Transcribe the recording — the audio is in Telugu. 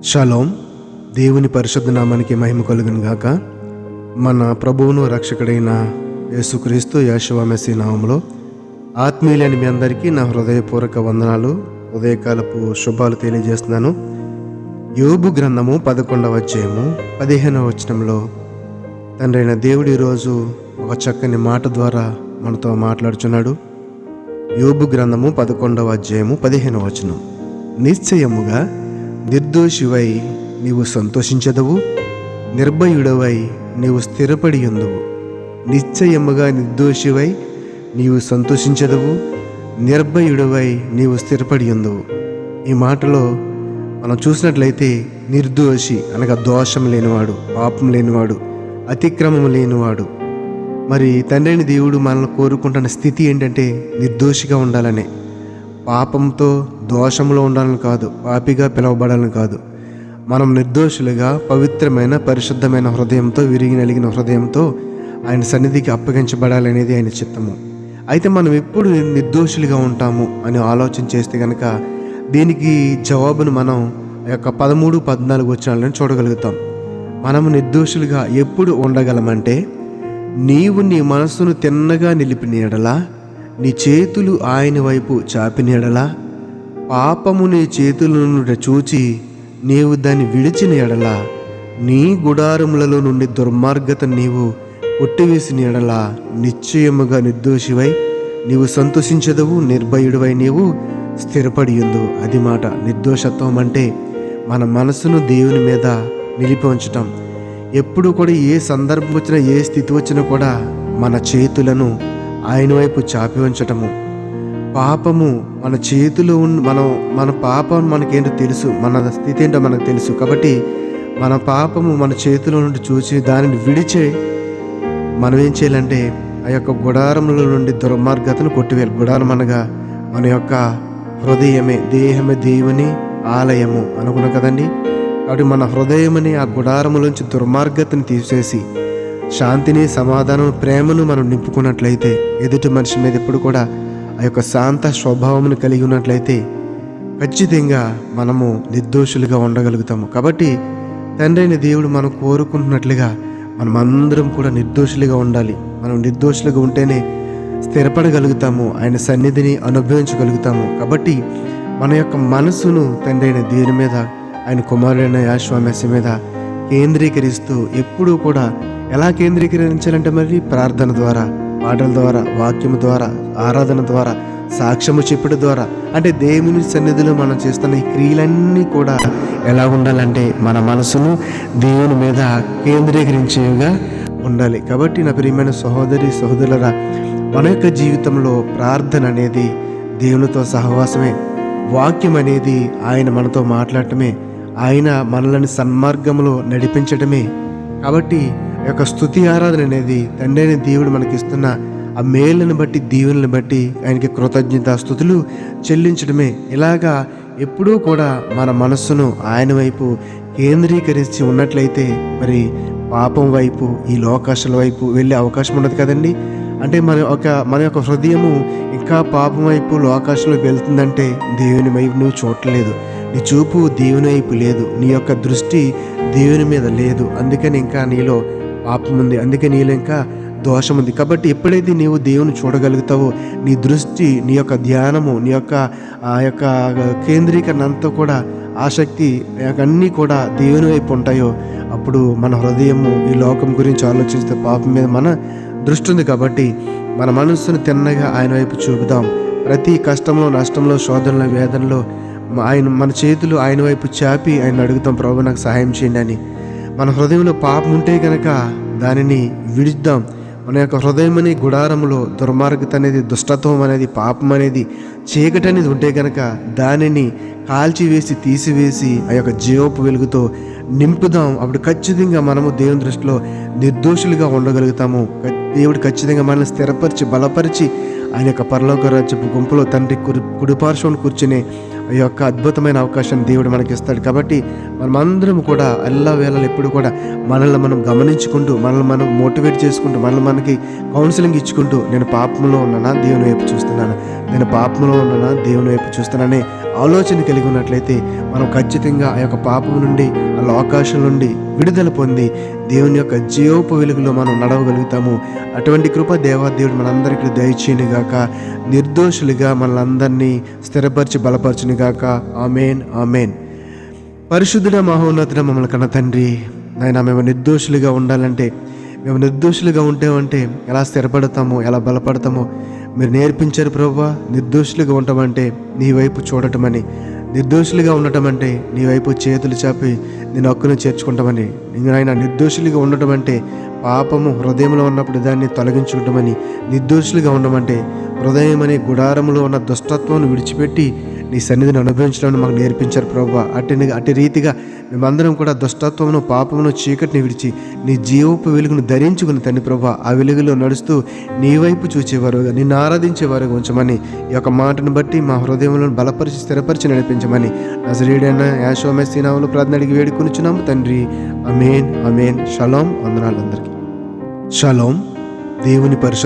షలోం. దేవుని పరిశుద్ధ నామానికి మహిమ కలుగును గాక. మన ప్రభువును రక్షకుడైన యేసుక్రీస్తు యెషువా మెస్సీయ నామములో ఆత్మీయులైన మీ అందరికీ నా హృదయపూర్వక వందనాలు, ఉదయకాలపు శుభాలు తెలియజేస్తున్నాను. యోబు గ్రంథము 11వ అధ్యాయము 15వ వచనంలో తండ్రి అయిన దేవుడు ఈరోజు ఒక చక్కని మాట ద్వారా మనతో మాట్లాడుచున్నాడు. యోబు గ్రంథము 11వ అధ్యాయము 15వ వచనం. నిశ్చయముగా నిర్దోషివై నీవు సంతోషించదవు, నిర్భయుడవై నీవు స్థిరపడి ఉందువు. నిశ్చయముగా నిర్దోషివై నీవు సంతోషించదవు, నిర్భయుడవై నీవు స్థిరపడి ఉందువు. ఈ మాటలో మనం చూసినట్లయితే నిర్దోషి అనగా దోషం లేనివాడు, పాపం లేనివాడు, అతిక్రమం లేనివాడు. మరి తండ్రిని దేవుడు మనల్ని కోరుకుంటున్న స్థితి ఏంటంటే నిర్దోషిగా ఉండాలనే. పాపంతో దోషంలో ఉండాలని కాదు, పాపిగా పిలువబడాలని కాదు. మనం నిర్దోషులుగా పవిత్రమైన పరిశుద్ధమైన హృదయంతో, విరిగి నలిగిన హృదయంతో ఆయన సన్నిధికి అప్పగించబడాలనేది ఆయన చిత్తము. అయితే మనం ఎప్పుడు నిర్దోషులుగా ఉంటాము అని ఆలోచన చేస్తే కనుక దీనికి జవాబును మనం ఆ యొక్క 13-14 వచనాలను చూడగలుగుతాం. మనము నిర్దోషులుగా ఎప్పుడు ఉండగలమంటే, నీవు నీ మనస్సును తిన్నగా నిలిపిన ఎడలా, నీ చేతులు ఆయన వైపు చాపిన ఎడలా, పాపము నీ చేతుల నుండి చూచి నీవు దాన్ని విడిచిన ఎడలా, నీ గుడారములలో నుండి దుర్మార్గత నీవు కొట్టివేసిన ఎడలా, నిశ్చయముగా నిర్దోషివై నీవు సంతోషించదవు, నిర్భయుడివై నీవు స్థిరపడి ఉందువు. అది మాట. నిర్దోషత్వం అంటే మన మనసును దేవుని మీద నిలిపి ఉంచటం. ఎప్పుడు కూడా ఏ సందర్భం వచ్చినా, ఏ స్థితి వచ్చినా కూడా మన చేతులను ఆయన వైపు చాపి ఉంచటము. పాపము మన చేతిలో మన పాపం మనకేంటో తెలుసు, మన స్థితి ఏంటో మనకు తెలుసు. కాబట్టి మన పాపము మన చేతిలో నుండి చూసి దానిని విడిచే మనం ఏం చేయాలంటే ఆ యొక్క గుడారముల నుండి దుర్మార్గతను కొట్టివేయాలి. గుడారం అనగా మన యొక్క హృదయమే, దేహమే దేవుని ఆలయము అనుకున్నాం కదండి. కాబట్టి మన హృదయమని ఆ గుడారములోంచి దుర్మార్గతను తీసేసి శాంతిని, సమాధానం, ప్రేమను మనం నింపుకున్నట్లయితే, ఎదుటి మనిషి మీద ఎప్పుడు కూడా ఆ యొక్క శాంత స్వభావమును కలిగి ఉన్నట్లయితే ఖచ్చితంగా మనము నిర్దోషులుగా ఉండగలుగుతాము. కాబట్టి తండ్రి అయిన దేవుడు మనం కోరుకుంటున్నట్లుగా మనం అందరం కూడా నిర్దోషులుగా ఉండాలి. మనం నిర్దోషులుగా ఉంటేనే స్థిరపడగలుగుతాము, ఆయన సన్నిధిని అనుభవించగలుగుతాము. కాబట్టి మన యొక్క మనసును తండ్రి అయిన దేవుని మీద, ఆయన కుమారుడైన యెషువా మెస్సీయ మీద కేంద్రీకరిస్తూ ఎప్పుడూ కూడా ఎలా కేంద్రీకరించాలంటే మరి ప్రార్థన ద్వారా, పాటల ద్వారా, వాక్యము ద్వారా, ఆరాధన ద్వారా, సాక్ష్యము చెప్పడం ద్వారా, అంటే దేవుని సన్నిధిలో మనం చేస్తున్న ఈ క్రియలన్నీ కూడా ఎలా ఉండాలంటే మన మనసును దేవుని మీద కేంద్రీకరించేవిగా ఉండాలి. కాబట్టి నా ప్రియమైన సహోదరి సహోదరులరా, మన యొక్క జీవితంలో ప్రార్థన అనేది దేవునితో సహవాసమే. వాక్యం అనేది ఆయన మనతో మాట్లాడటమే, ఆయన మనల్ని సన్మార్గంలో నడిపించటమే. కాబట్టి ఈ యొక్క స్తుతి ఆరాధన అనేది తండ్రి అయిన దేవుడు మనకిస్తున్న ఆ మేలును బట్టి, దీవెనలను బట్టి ఆయనకి కృతజ్ఞత స్తుతులు చెల్లించడమే. ఇలాగా ఎప్పుడూ కూడా మన మనస్సును ఆయన వైపు కేంద్రీకరించి ఉన్నట్లయితే మరి పాపం వైపు, ఈ లోకాశల వైపు వెళ్ళే అవకాశం ఉండదు కదండి. అంటే మన యొక్క హృదయము ఇంకా పాపం వైపు, లోకాశంలోకి వెళ్తుందంటే దేవుని వైపు నువ్వు చూడలేదు, నీ చూపు దేవుని వైపు లేదు, నీ యొక్క దృష్టి దేవుని మీద లేదు. అందుకని ఇంకా నీలో పాపం ఉంది, అందుకే నీలో ఇంకా దోషం ఉంది. కాబట్టి ఎప్పుడైతే నీవు దేవుని చూడగలుగుతావో, నీ దృష్టి, నీ యొక్క ధ్యానము, నీ యొక్క ఆ యొక్క కేంద్రీకరణ అంతా కూడా, ఆసక్తి అన్నీ కూడా దేవుని వైపు ఉంటాయో, అప్పుడు మన హృదయము ఈ లోకం గురించి ఆలోచిస్తే పాపం మీద మన దృష్టి ఉంది. కాబట్టి మన మనస్సును తిన్నగా ఆయన వైపు చూపుదాం. ప్రతి కష్టంలో, నష్టంలో, శోధనలో, వేదనలో మన చేతులు ఆయన వైపు చాపి ఆయన అడుగుతాం, ప్రభు నాకు సహాయం చేయండి అని. మన హృదయంలో పాపం ఉంటే కనుక దానిని విడిద్దాం. మన యొక్క హృదయం అనే గుడారంలో దుర్మార్గత అనేది, దుష్టత్వం అనేది, పాపం అనేది, చీకటి అనేది ఉంటే కనుక దానిని కాల్చివేసి, తీసివేసి ఆ యొక్క జీవపు వెలుగుతో నింపుదాం. అప్పుడు ఖచ్చితంగా మనము దేవుని దృష్టిలో నిర్దోషులుగా ఉండగలుగుతాము. దేవుడు ఖచ్చితంగా మనల్ని స్థిరపరిచి, బలపరిచి ఆయన యొక్క పరలోక రాజ్యపు గుంపులో తండ్రి కుడిపార్శ్వను కూర్చునే ఆ యొక్క అద్భుతమైన అవకాశాన్ని దేవుడు మనకి ఇస్తాడు. కాబట్టి మనమందరం కూడా అల్లా వేళలు ఎప్పుడు కూడా మనల్ని మనం గమనించుకుంటూ, మనల్ని మనం మోటివేట్ చేసుకుంటూ, మనకి కౌన్సిలింగ్ ఇచ్చుకుంటూ, నేను పాపంలో ఉన్నానా, దేవుని వైపు చూస్తున్నాను, నేను పాపంలో ఉన్నానా, దేవుని వైపు చూస్తున్నానే ఆలోచన కలిగి ఉన్నట్లయితే మనం ఖచ్చితంగా ఆ యొక్క పాపం నుండి, ఆ లోకాశం నుండి విడుదల పొంది దేవుని యొక్క జీవపు వెలుగులో మనం నడవగలుగుతాము. అటువంటి కృప దేవాదేవుడు మనందరికీ దయచేయునుగాక. నిర్దోషులుగా మనలందరినీ స్థిరపరిచి బలపరచునుగాక. ఆమేన్, ఆమేన్. పరిశుద్ధుడ మహోన్నతుడ మమ్మల్ని కన్న తండ్రి, నాయన మేము నిర్దోషులుగా ఉండాలంటే, మేము నిర్దోషులుగా ఉంటే ఎలా స్థిరపడతామో, ఎలా బలపడతామో మీరు నేర్పించారు ప్రభువా. నిర్దోషులుగా ఉండటమంటే నీ వైపు చూడటమని, నిర్దోషులుగా ఉండటం అంటే నీ వైపు చేతులు చాపి నేను హక్కును చేర్చుకుంటామని, ఆయన నిర్దోషులుగా ఉండటం అంటే పాపము హృదయంలో ఉన్నప్పుడు దాన్ని తొలగించుకుంటామని, నిర్దోషులుగా ఉండమంటే హృదయం అనే గుడారములో ఉన్న దుష్టత్వం విడిచిపెట్టి నీ సన్నిధిని అనుభవించడానికి మాకు నేర్పించారు ప్రభువా. అట్టి రీతిగా మేమందరం కూడా దుష్టత్వమును, పాపమును, చీకటిని విడిచి నీ జీవపు వెలుగును ధరించుకుని తండ్రి ప్రభువా, ఆ వెలుగులో నడుస్తూ నీ వైపు చూచేవారుగా, నిన్ను ఆరాధించేవారుగా ఉంచమని ఈ యొక్క మాటను బట్టి మా హృదయంలో బలపరిచి స్థిరపరిచి నడిపించమని నజరేయుడైన యేషువ మెస్సీ నామములో ప్రార్థన అడిగి వేడుకొనుచున్నాము తండ్రి. ఆమేన్, ఆమేన్. షలోం. వందనాలు అందరికీ. షలోం. దేవుని పరిశుద్ధ